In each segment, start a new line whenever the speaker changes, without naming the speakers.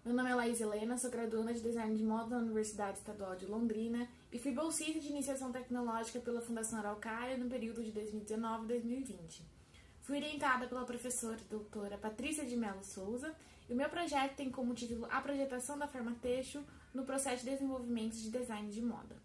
Meu nome é Laís Helena, sou graduanda de Design de Moda na Universidade Estadual de Londrina e fui bolsista de Iniciação Tecnológica pela Fundação Araucária no período de 2019 e 2020. Fui orientada pela professora doutora Patrícia de Mello Souza e o meu projeto tem como título A Projetação da Forma Têxtil no processo de desenvolvimento de design de moda.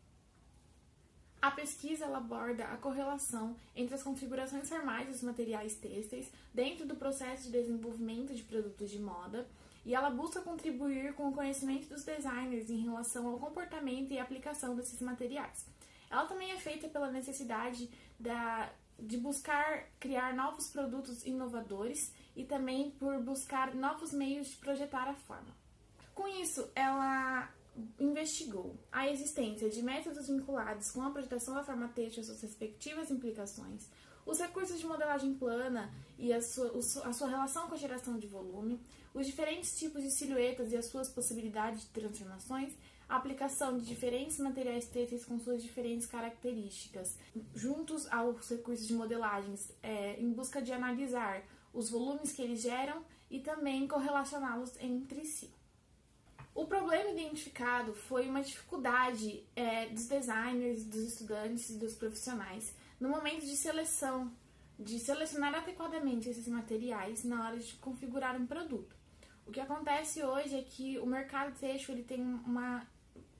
A pesquisa ela aborda a correlação entre as configurações formais dos materiais têxteis dentro do processo de desenvolvimento de produtos de moda e ela busca contribuir com o conhecimento dos designers em relação ao comportamento e aplicação desses materiais. Ela também é feita pela necessidade de buscar criar novos produtos inovadores e também por buscar novos meios de projetar a forma. Com isso, ela investigou a existência de métodos vinculados com a projetação da forma têxtil e suas respectivas implicações, os recursos de modelagem plana e a sua relação com a geração de volume, os diferentes tipos de silhuetas e as suas possibilidades de transformações, a aplicação de diferentes materiais têxteis com suas diferentes características, juntos aos recursos de modelagens, em busca de analisar os volumes que eles geram e também correlacioná-los entre si. O problema identificado foi uma dificuldade dos designers, dos estudantes e dos profissionais no momento de selecionar adequadamente esses materiais na hora de configurar um produto. O que acontece hoje é que o mercado têxtil ele tem uma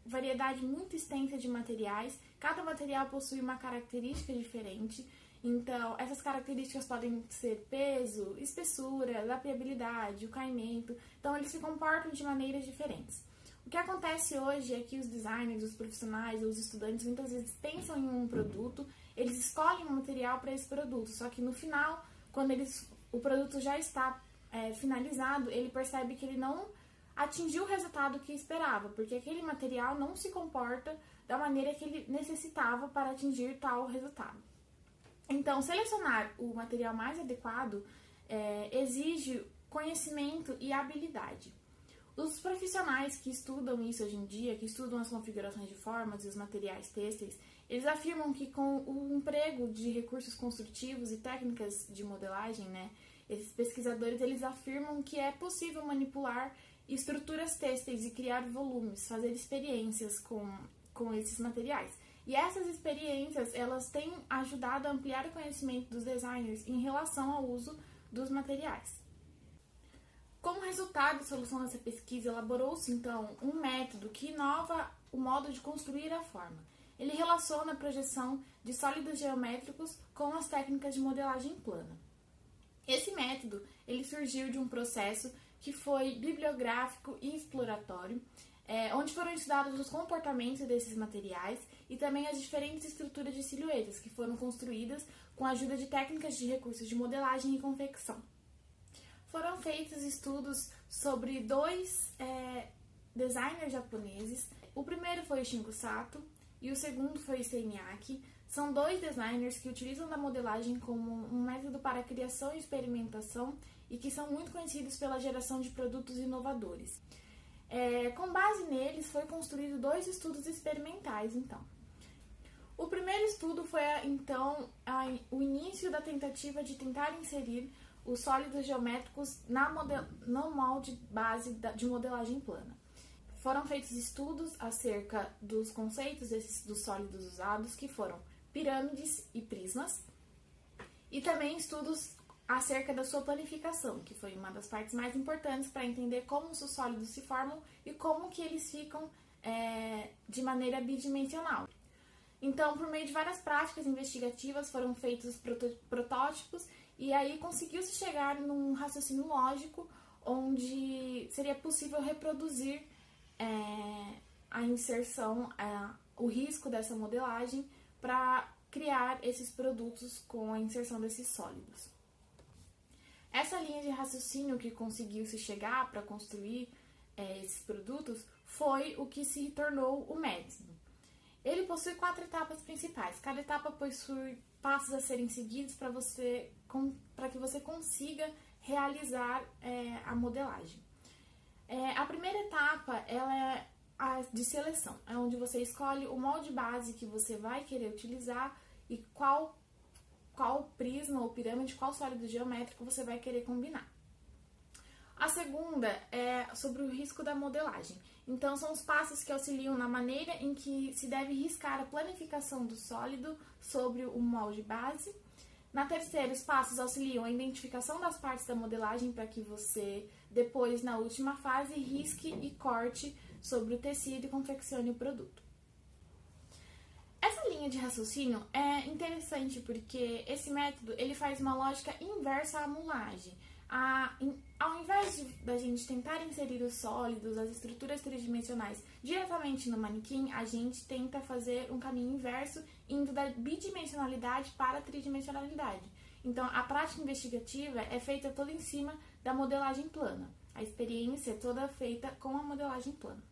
variedade muito extensa de materiais, cada material possui uma característica diferente, então essas características podem ser peso, espessura, lapiabilidade, o caimento, então eles se comportam de maneiras diferentes. O que acontece hoje é que os designers, os profissionais ou os estudantes muitas vezes pensam em um produto, eles escolhem um material para esse produto, só que no final, quando o produto já está finalizado, ele percebe que ele não atingiu o resultado que esperava, porque aquele material não se comporta da maneira que ele necessitava para atingir tal resultado. Então, selecionar o material mais adequado exige conhecimento e habilidade. Os profissionais que estudam isso hoje em dia, que estudam as configurações de formas e os materiais têxteis, eles afirmam que com o emprego de recursos construtivos e técnicas de modelagem, esses pesquisadores eles afirmam que é possível manipular estruturas têxteis e criar volumes, fazer experiências com esses materiais. E essas experiências, elas têm ajudado a ampliar o conhecimento dos designers em relação ao uso dos materiais. Como resultado da solução dessa pesquisa, elaborou-se, então, um método que inova o modo de construir a forma. Ele relaciona a projeção de sólidos geométricos com as técnicas de modelagem plana. Esse método, ele surgiu de um processo que foi bibliográfico e exploratório, onde foram estudados os comportamentos desses materiais e também as diferentes estruturas de silhuetas que foram construídas com a ajuda de técnicas de recursos de modelagem e confecção. Foram feitos estudos sobre dois designers japoneses. O primeiro foi o Shingo Sato e o segundo foi o Issei Miyake. São dois designers que utilizam da modelagem como um método para criação e experimentação e que são muito conhecidos pela geração de produtos inovadores. Com base neles, foi construído dois estudos experimentais, então. O primeiro estudo foi, então, o início da tentativa de tentar inserir os sólidos geométricos no molde base de modelagem plana. Foram feitos estudos acerca dos conceitos dos sólidos usados, que foram pirâmides e prismas, e também estudos acerca da sua planificação, que foi uma das partes mais importantes para entender como os sólidos se formam e como que eles ficam de maneira bidimensional. Então, por meio de várias práticas investigativas, foram feitos protótipos e aí conseguiu-se chegar num raciocínio lógico onde seria possível reproduzir a inserção, o risco dessa modelagem para criar esses produtos com a inserção desses sólidos. Essa linha de raciocínio que conseguiu-se chegar para construir esses produtos foi o que se tornou o método. Ele possui 4 etapas principais. Cada etapa possui passos a serem seguidos para que você consiga realizar a modelagem. A primeira etapa ela é a de seleção, é onde você escolhe o molde base que você vai querer utilizar e qual prisma ou pirâmide, qual sólido geométrico você vai querer combinar. A segunda é sobre o risco da modelagem. Então, são os passos que auxiliam na maneira em que se deve riscar a planificação do sólido sobre o molde base. Na terceira, os passos auxiliam a identificação das partes da modelagem para que você, depois, na última fase, risque e corte sobre o tecido e confeccione o produto. Essa linha de raciocínio é interessante porque esse método ele faz uma lógica inversa à mulagem. Ao invés da gente tentar inserir os sólidos, as estruturas tridimensionais diretamente no manequim, a gente tenta fazer um caminho inverso, indo da bidimensionalidade para a tridimensionalidade. Então, a prática investigativa é feita toda em cima da modelagem plana. A experiência é toda feita com a modelagem plana.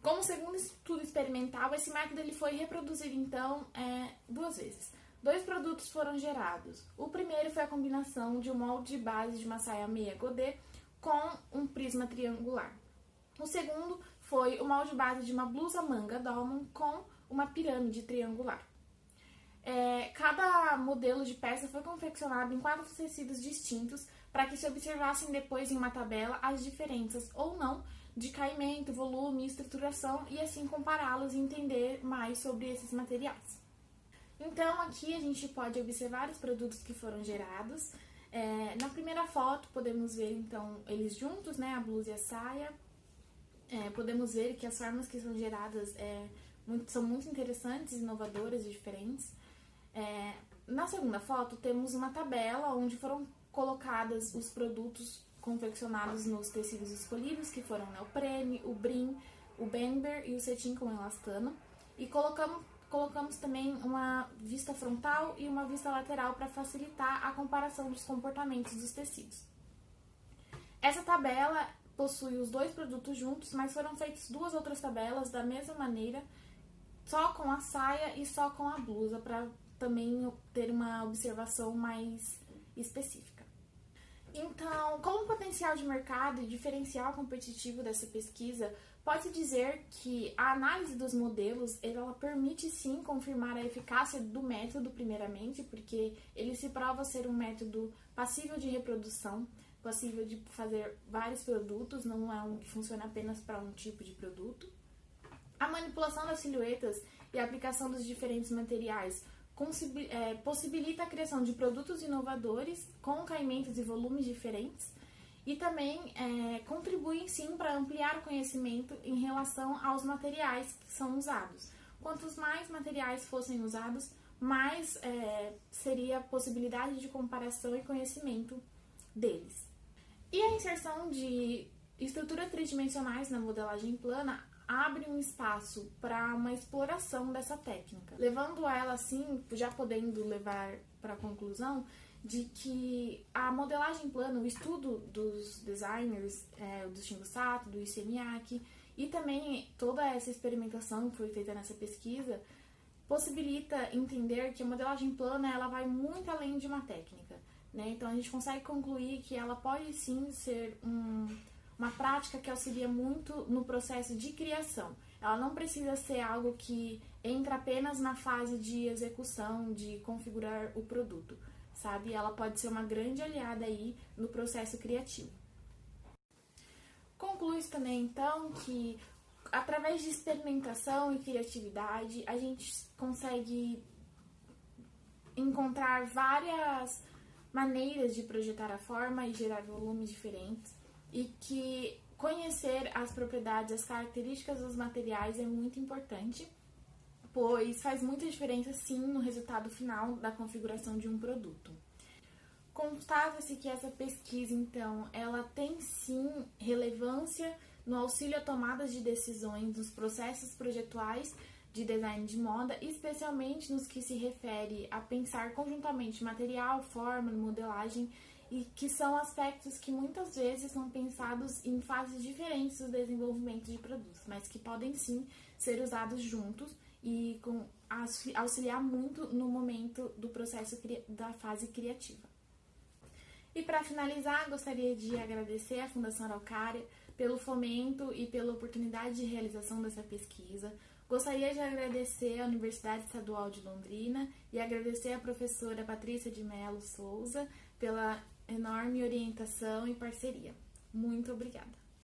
Como segundo estudo experimental, esse método ele foi reproduzido, então, 2 vezes. 2 produtos foram gerados. O primeiro foi a combinação de um molde de base de uma saia meia godê com um prisma triangular. O segundo foi o molde base de uma blusa manga dolman com uma pirâmide triangular. Cada modelo de peça foi confeccionado em 4 tecidos distintos para que se observassem depois em uma tabela as diferenças ou não de caimento, volume, estruturação e assim compará-los e entender mais sobre esses materiais. Então, aqui a gente pode observar os produtos que foram gerados. Na primeira foto, podemos ver, então, eles juntos, né, a blusa e a saia. Podemos ver que as formas que são geradas são muito interessantes, inovadoras e diferentes. Na segunda foto, temos uma tabela onde foram colocados os produtos confeccionados nos tecidos escolhidos, que foram o neoprene, o brim, o bember e o cetim com elastano. E colocamos também uma vista frontal e uma vista lateral para facilitar a comparação dos comportamentos dos tecidos. Essa tabela possui os 2 produtos juntos, mas foram feitas 2 outras tabelas da mesma maneira, só com a saia e só com a blusa, para também ter uma observação mais específica. Então, como potencial de mercado e diferencial competitivo dessa pesquisa, pode-se dizer que a análise dos modelos ela permite sim confirmar a eficácia do método, primeiramente, porque ele se prova ser um método passível de reprodução, passível de fazer vários produtos, não é um que funciona apenas para um tipo de produto. A manipulação das silhuetas e a aplicação dos diferentes materiais possibilita a criação de produtos inovadores com caimentos e volumes diferentes e também contribuem sim para ampliar o conhecimento em relação aos materiais que são usados. Quantos mais materiais fossem usados, mais seria a possibilidade de comparação e conhecimento deles. E a inserção de estruturas tridimensionais na modelagem plana abre um espaço para uma exploração dessa técnica, levando ela assim, já podendo levar para a conclusão de que a modelagem plana, o estudo dos designers, do Shingo Sato, do Issey Miyake, e também toda essa experimentação que foi feita nessa pesquisa, possibilita entender que a modelagem plana ela vai muito além de uma técnica, né? Então a gente consegue concluir que ela pode sim ser uma prática que auxilia muito no processo de criação. Ela não precisa ser algo que entra apenas na fase de execução, de configurar o produto, sabe? Ela pode ser uma grande aliada aí no processo criativo. Conclui-se também, então, que através de experimentação e criatividade, a gente consegue encontrar várias maneiras de projetar a forma e gerar volumes diferentes, e que conhecer as propriedades, as características dos materiais é muito importante, pois faz muita diferença sim no resultado final da configuração de um produto. Constata-se que essa pesquisa, então, ela tem sim relevância no auxílio a tomadas de decisões nos processos projetuais de design de moda, especialmente nos que se refere a pensar conjuntamente material, forma, modelagem, e que são aspectos que muitas vezes são pensados em fases diferentes do desenvolvimento de produtos, mas que podem sim ser usados juntos e auxiliar muito no momento do processo da fase criativa. E para finalizar, gostaria de agradecer à Fundação Araucária pelo fomento e pela oportunidade de realização dessa pesquisa. Gostaria de agradecer à Universidade Estadual de Londrina e agradecer à professora Patrícia de Mello Souza pela enorme orientação e parceria. Muito obrigada!